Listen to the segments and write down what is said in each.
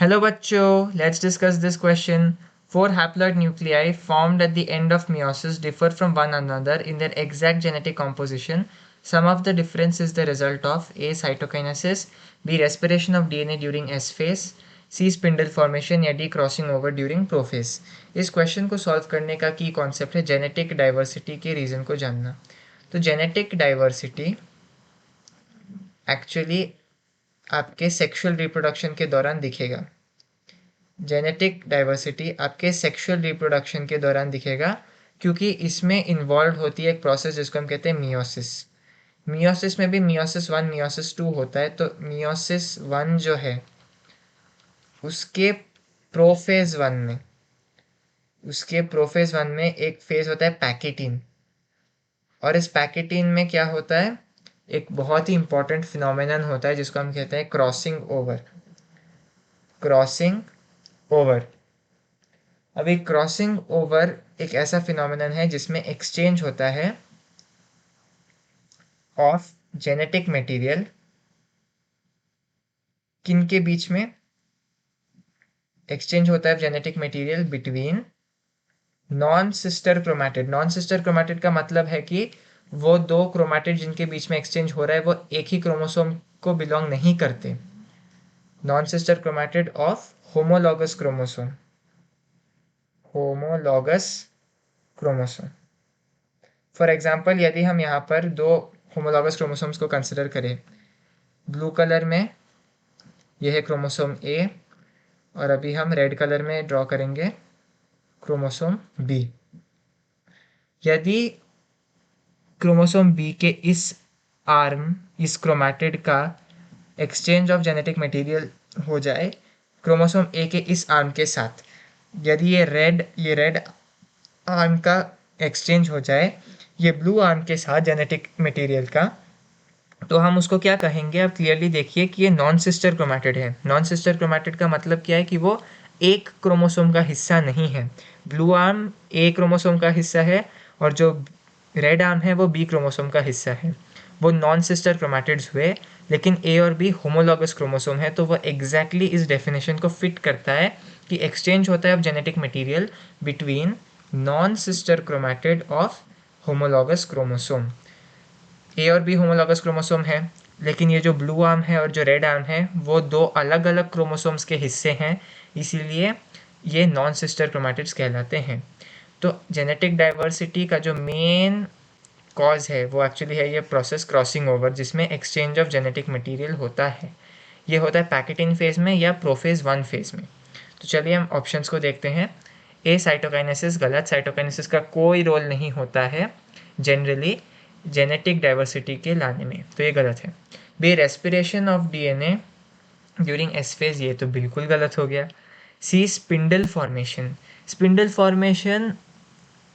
Hello bachcho, let's discuss this question. Four haploid nuclei formed at the end of meiosis differ from one another in their exact genetic composition. Some of the difference is the result of A. Cytokinesis, B. Respiration of DNA during S phase, C. Spindle formation या D. Crossing over during prophase. इस question को solve करने का की concept है genetic diversity के reason को जानना. तो जेनेटिक डाइवर्सिटी एक्चुअली आपके सेक्सुअल रिप्रोडक्शन के दौरान दिखेगा. जेनेटिक डाइवर्सिटी आपके सेक्सुअल रिप्रोडक्शन के दौरान दिखेगा क्योंकि इसमें इन्वॉल्व होती है एक प्रोसेस जिसको हम कहते हैं मियोसिस. मियोसिस में भी मियोसिस 1 मियोसिस 2 होता है. तो मियोसिस 1 जो है उसके प्रोफेज 1 में एक फेज होता है पैकेटीन. और इस पैकेटीन में क्या होता है, एक बहुत ही इंपॉर्टेंट फिनोमेनन होता है जिसको हम कहते हैं क्रॉसिंग ओवर. अभी क्रॉसिंग ओवर एक ऐसा फिनोमेनन है जिसमें एक्सचेंज होता है ऑफ जेनेटिक मटेरियल. किन के बीच में एक्सचेंज होता है genetic material? Between non sister chromatid. Non sister chromatid का मतलब है कि वो दो क्रोमैटिड जिनके बीच में एक्सचेंज हो रहा है वो एक ही क्रोमोसोम को बिलोंग नहीं करते. Non sister chromatid of homologous chromosome. For example यदि हम यहाँ पर दो होमोलॉगस क्रोमोसोम्स को कंसिडर करें, ब्लू कलर में यह है क्रोमोसोम ए और अभी हम रेड कलर में ड्रॉ करेंगे क्रोमोसोम बी. यदि क्रोमोसोम बी के इस क्रोमैटिड का एक्सचेंज ऑफ जेनेटिक मटेरियल हो जाए क्रोमोसोम ए के इस आर्म के साथ, यदि ये रेड आर्म का एक्सचेंज हो जाए ये ब्लू आर्म के साथ जेनेटिक मटेरियल का, तो हम उसको क्या कहेंगे? आप क्लियरली देखिए कि ये नॉन सिस्टर क्रोमैटिड है. नॉन सिस्टर क्रोमैटिड का मतलब क्या है कि वो एक क्रोमोसोम का हिस्सा नहीं है. ब्लू आर्म ए क्रोमोसोम का हिस्सा है और जो रेड आर्म है वो बी क्रोमोसोम का हिस्सा है. वो नॉन सिस्टर क्रोमैटिड्स हुए, लेकिन ए और बी होमोलॉगस क्रोमोसोम है. तो वो एग्जैक्टली इस डेफिनेशन को फिट करता है कि एक्सचेंज होता है of genetic material between non sister chromatid of homologous chromosome. A और बी होमोलॉगस क्रोमोसोम है, लेकिन ये जो ब्लू आर्म है और जो रेड आर्म है वो दो अलग अलग क्रोमोसोम्स के हिस्से हैं, इसीलिए ये नॉन सिस्टर क्रोमैटिड्स कहलाते हैं. तो जेनेटिक डाइवर्सिटी का जो मेन कॉज है वो एक्चुअली है ये प्रोसेस क्रॉसिंग ओवर, जिसमें एक्सचेंज ऑफ जेनेटिक मटेरियल होता है. ये होता है पैकेटिन फेज में या प्रोफेज 1 फेज में. तो चलिए हम ऑप्शंस को देखते हैं. ए साइटोकाइनेसिस गलत. साइटोकाइनेसिस का कोई रोल नहीं होता है जनरली जेनेटिक डाइवर्सिटी के लाने में, तो ये गलत है. B respiration of DNA during S phase, ये तो बिल्कुल गलत हो गया. सी स्पिंडल फॉर्मेशन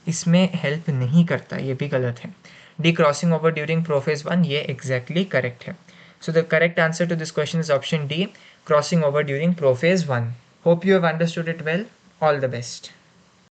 इसमें हेल्प नहीं करता, ये भी गलत है. D crossing over during prophase 1, ये एग्जैक्टली करेक्ट है. So the correct answer to this question is option D, crossing over during prophase 1. Hope you have understood it well. All the best.